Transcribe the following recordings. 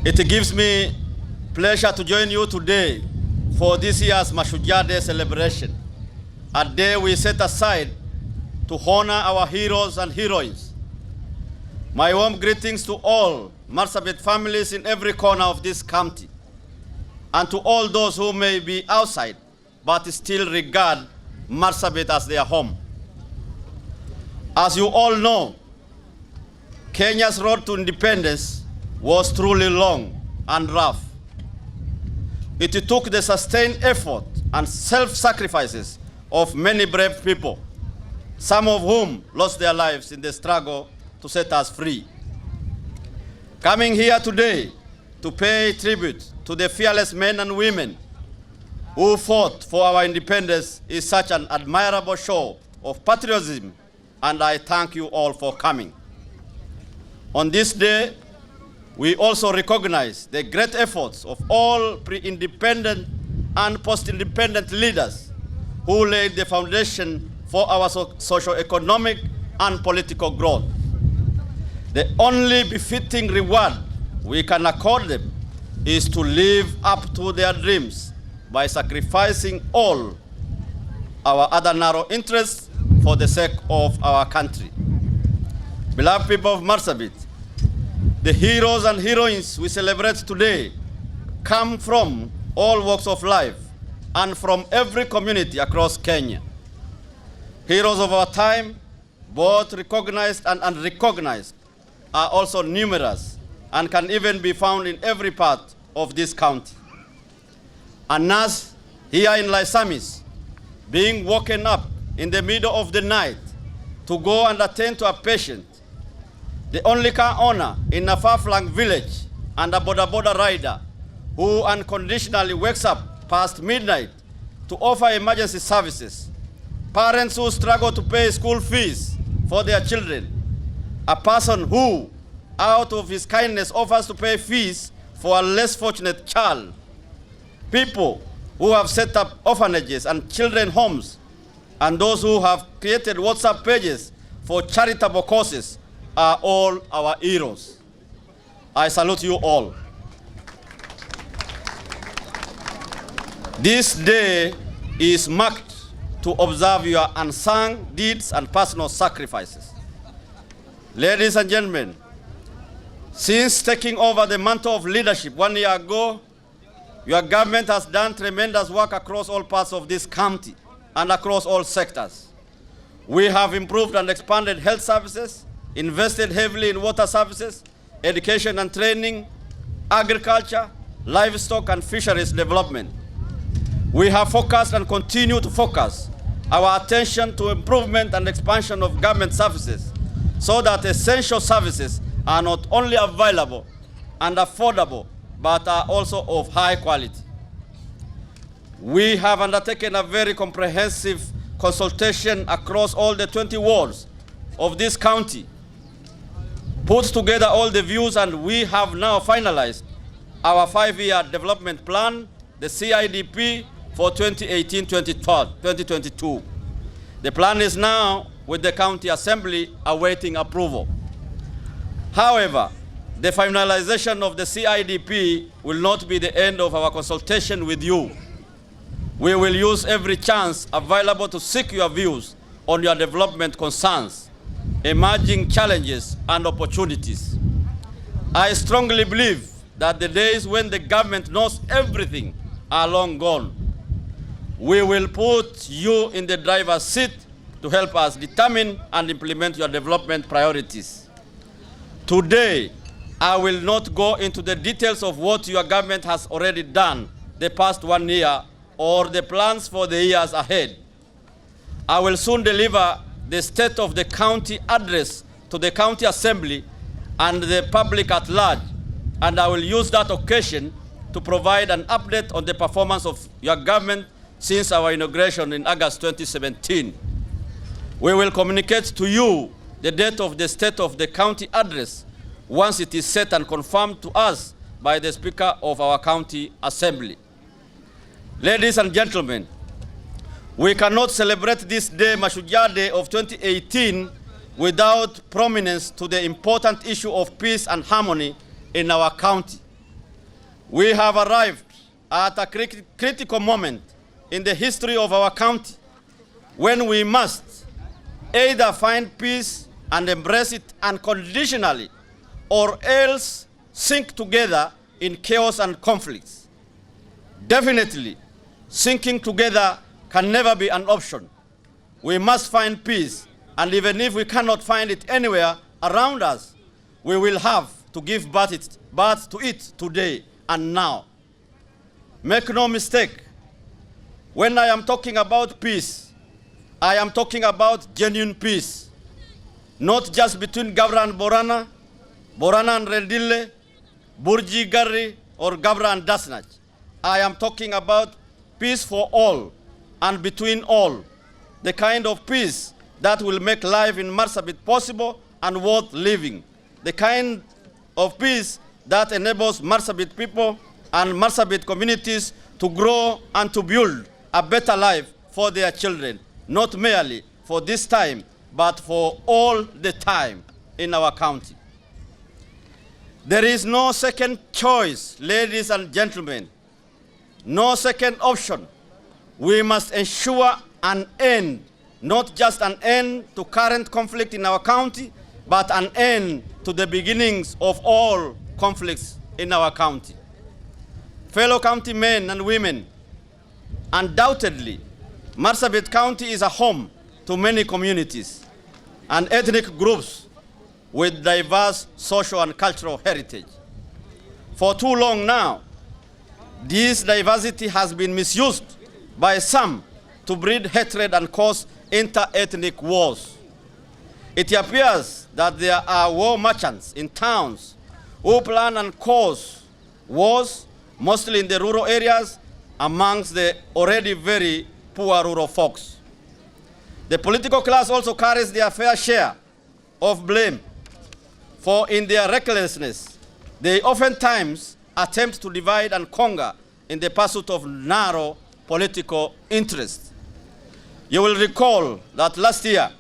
It gives me pleasure to join you today for this year's Mashujaa Day celebration, a day we set aside to honor our heroes and heroines. My warm greetings to all Marsabit families in every corner of this county, and to all those who may be outside but still regard Marsabit as their home. As you all know, Kenya's road to independence was truly long and rough. It took the sustained effort and self-sacrifices of many brave people, some of whom lost their lives in the struggle to set us free. Coming here today to pay tribute to the fearless men and women who fought for our independence is such an admirable show of patriotism, and I thank you all for coming. On this day, we also recognize the great efforts of all pre-independent and post-independent leaders who laid the foundation for our socio-economic and political growth. The only befitting reward we can accord them is to live up to their dreams by sacrificing all our other narrow interests for the sake of our country. Beloved people of Marsabit, the heroes and heroines we celebrate today come from all walks of life and from every community across Kenya. Heroes of our time, both recognized and unrecognized, are also numerous and can even be found in every part of this county. A nurse here in Laisamis being woken up in the middle of the night to go and attend to a patient, the only car owner in a far-flung village, and a boda rider who unconditionally wakes up past midnight to offer emergency services, parents who struggle to pay school fees for their children, a person who, out of his kindness, offers to pay fees for a less fortunate child, people who have set up orphanages and children homes, and those who have created WhatsApp pages for charitable causes are all our heroes. I salute you all. This day is marked to observe your unsung deeds and personal sacrifices. Ladies and gentlemen, since taking over the mantle of leadership 1 year ago, your government has done tremendous work across all parts of this county and across all sectors. We have improved and expanded health services, invested heavily in water services, education and training, agriculture, livestock and fisheries development. We have focused and continue to focus our attention to improvement and expansion of government services so that essential services are not only available and affordable, but are also of high quality. We have undertaken a very comprehensive consultation across all the 20 wards of this county, put together all the views, and we have now finalized our 5-year development plan, the CIDP, for 2018-2022. The plan is now with the County Assembly awaiting approval. However, the finalization of the CIDP will not be the end of our consultation with you. We will use every chance available to seek your views on your development concerns, emerging challenges and opportunities. I strongly believe that the days when the government knows everything are long gone. We will put you in the driver's seat to help us determine and implement your development priorities. Today, I will not go into the details of what your government has already done the past 1 year or the plans for the years ahead. I will soon deliver the State of the County address to the County Assembly and the public at large, and I will use that occasion to provide an update on the performance of your government since our inauguration in August 2017. We will communicate to you the date of the State of the County address once it is set and confirmed to us by the Speaker of our County Assembly. Ladies and gentlemen, we cannot celebrate this day, Mashujaa Day of 2018, without prominence to the important issue of peace and harmony in our county. We have arrived at a critical moment in the history of our county when we must either find peace and embrace it unconditionally or else sink together in chaos and conflicts. Definitely, sinking together can never be an option. We must find peace, and even if we cannot find it anywhere around us, we will have to give birth to it today and now. Make no mistake, when I am talking about peace, I am talking about genuine peace, not just between Gabra and Borana, Borana and Rendille, Burji Garri, or Gabra and Dasnach. I am talking about peace for all and between all, the kind of peace that will make life in Marsabit possible and worth living, the kind of peace that enables Marsabit people and Marsabit communities to grow and to build a better life for their children, not merely for this time, but for all the time in our county. There is no second choice, ladies and gentlemen, no second option. We must ensure an end, not just an end to current conflict in our county, but an end to the beginnings of all conflicts in our county. Fellow county men and women, undoubtedly, Marsabit County is a home to many communities and ethnic groups with diverse social and cultural heritage. For too long now, this diversity has been misused by some to breed hatred and cause inter-ethnic wars. It appears that there are war merchants in towns who plan and cause wars, mostly in the rural areas, amongst the already very poor rural folks. The political class also carries their fair share of blame, for in their recklessness, they oftentimes attempt to divide and conquer in the pursuit of narrow political interests. You will recall that last year,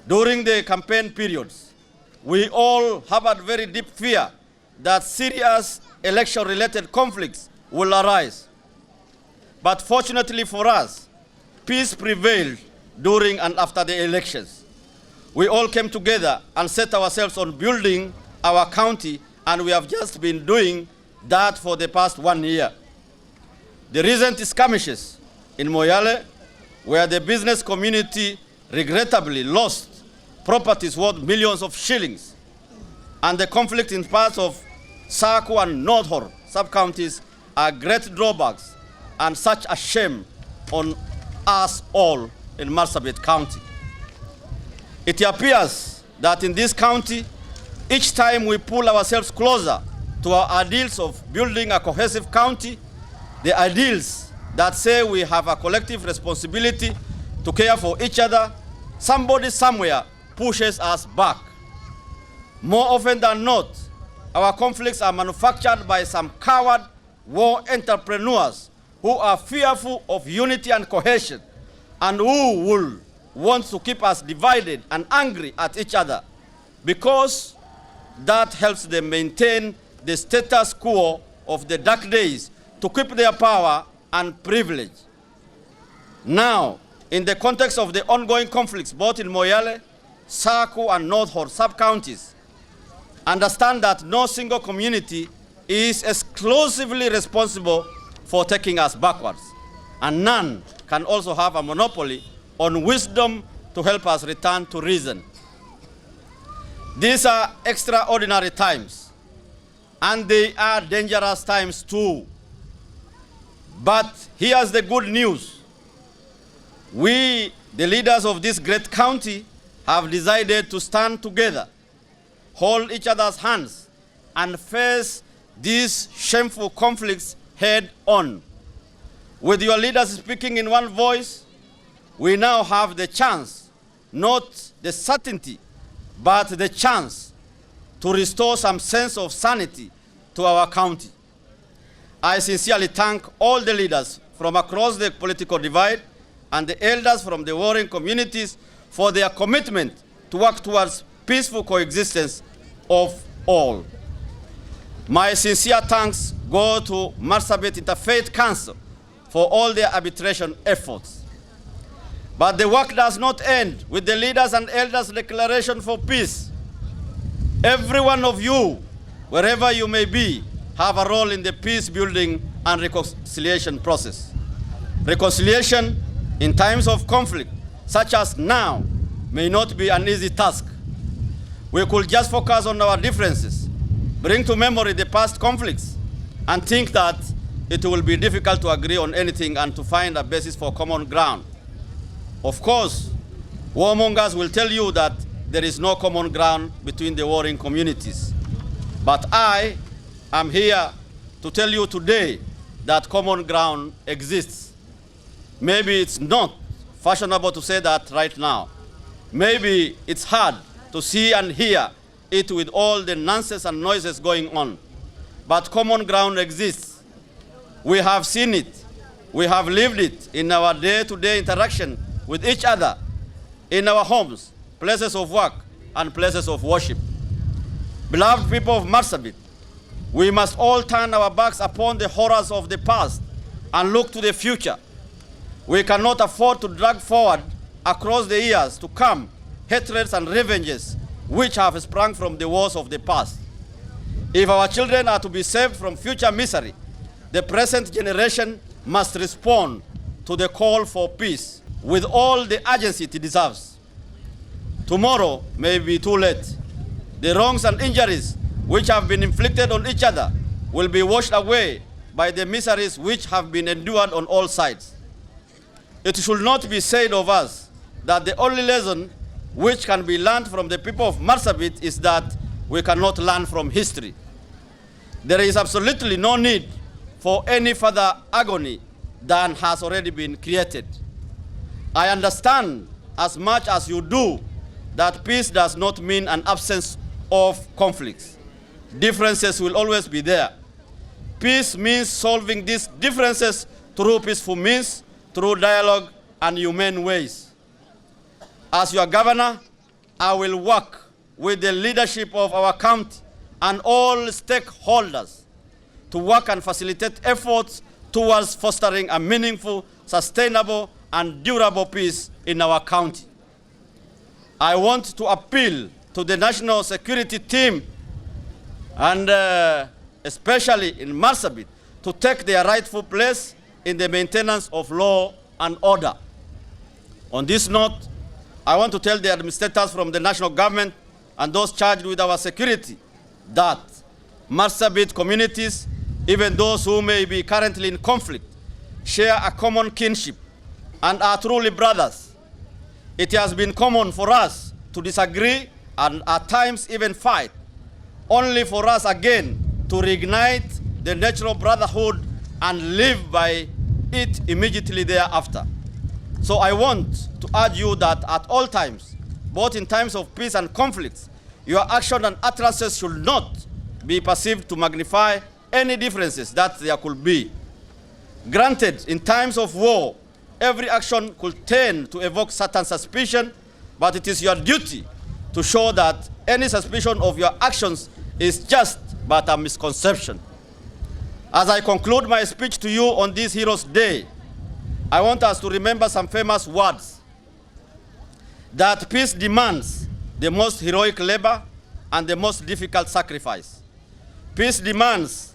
during the campaign periods, we all harbored very deep fear that serious election-related conflicts will arise. But fortunately for us, peace prevailed during and after the elections. We all came together and set ourselves on building our county, and we have just been doing that for the past 1 year. The recent skirmishes in Moyale, where the business community regrettably lost properties worth millions of shillings, and the conflict in parts of Saku and North Horr sub-counties are great drawbacks and such a shame on us all in Marsabit County. It appears that in this county, each time we pull ourselves closer to our ideals of building a cohesive county, the ideals that say we have a collective responsibility to care for each other, somebody somewhere pushes us back. More often than not, our conflicts are manufactured by some coward war entrepreneurs who are fearful of unity and cohesion, and who will want to keep us divided and angry at each other, because that helps them maintain the status quo of the dark days to keep their power and privilege. Now, in the context of the ongoing conflicts both in Moyale, Saku, and North Horr sub-counties, understand that no single community is exclusively responsible for taking us backwards, and none can also have a monopoly on wisdom to help us return to reason. These are extraordinary times, and they are dangerous times too. But here's the good news. We, the leaders of this great county, have decided to stand together, hold each other's hands, and face these shameful conflicts head on. With your leaders speaking in one voice, we now have the chance, not the certainty, but the chance to restore some sense of sanity to our county. I sincerely thank all the leaders from across the political divide and the elders from the warring communities for their commitment to work towards peaceful coexistence of all. My sincere thanks go to Marsabit Interfaith Council for all their arbitration efforts. But the work does not end with the leaders and elders' declaration for peace. Every one of you, wherever you may be, have a role in the peace building and reconciliation process. Reconciliation in times of conflict, such as now, may not be an easy task. We could just focus on our differences, bring to memory the past conflicts, and think that it will be difficult to agree on anything and to find a basis for common ground. Of course, warmongers will tell you that there is no common ground between the warring communities. But I am here to tell you today that common ground exists. Maybe it's not fashionable to say that right now. Maybe it's hard to see and hear it with all the nonsense and noises going on. But common ground exists. We have seen it. We have lived it in our day-to-day interaction with each other, in our homes, places of work, and places of worship. Beloved people of Marsabit, we must all turn our backs upon the horrors of the past and look to the future. We cannot afford to drag forward across the years to come hatreds and revenges which have sprung from the wars of the past. If our children are to be saved from future misery, the present generation must respond to the call for peace with all the urgency it deserves. Tomorrow may be too late. The wrongs and injuries which have been inflicted on each other will be washed away by the miseries which have been endured on all sides. It should not be said of us that the only lesson which can be learned from the people of Marsabit is that we cannot learn from history. There is absolutely no need for any further agony than has already been created. I understand as much as you do that peace does not mean an absence of conflicts. Differences will always be there. Peace means solving these differences through peaceful means, through dialogue and humane ways. As your governor, I will work with the leadership of our county and all stakeholders to work and facilitate efforts towards fostering a meaningful, sustainable, and durable peace in our county. I want to appeal to the national security team and especially in Marsabit to take their rightful place in the maintenance of law and order. On this note, I want to tell the administrators from the national government and those charged with our security that Marsabit communities, even those who may be currently in conflict, share a common kinship and are truly brothers. It has been common for us to disagree and at times even fight, only for us again to reignite the natural brotherhood and live by it immediately thereafter. So I want to urge you that at all times, both in times of peace and conflicts, your action and utterances should not be perceived to magnify any differences that there could be. Granted, in times of war, every action could tend to evoke certain suspicion, but it is your duty to show that any suspicion of your actions is just but a misconception. As I conclude my speech to you on this Heroes' Day, I want us to remember some famous words. That peace demands the most heroic labor and the most difficult sacrifice. Peace demands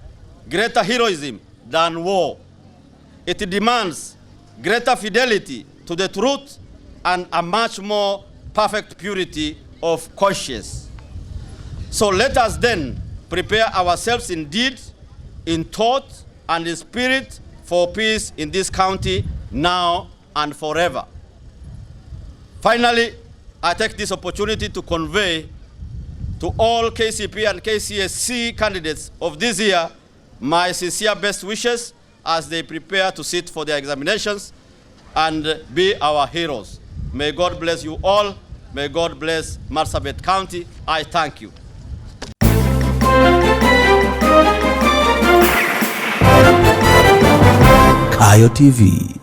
greater heroism than war. It demands greater fidelity to the truth and a much more perfect purity of conscience. So let us then prepare ourselves in deed, in thought, and in spirit for peace in this county now and forever. Finally, I take this opportunity to convey to all KCP and KCSC candidates of this year my sincere best wishes as they prepare to sit for their examinations and be our heroes. May God bless you all. May God bless Marsabit County. I thank you. Kayo TV.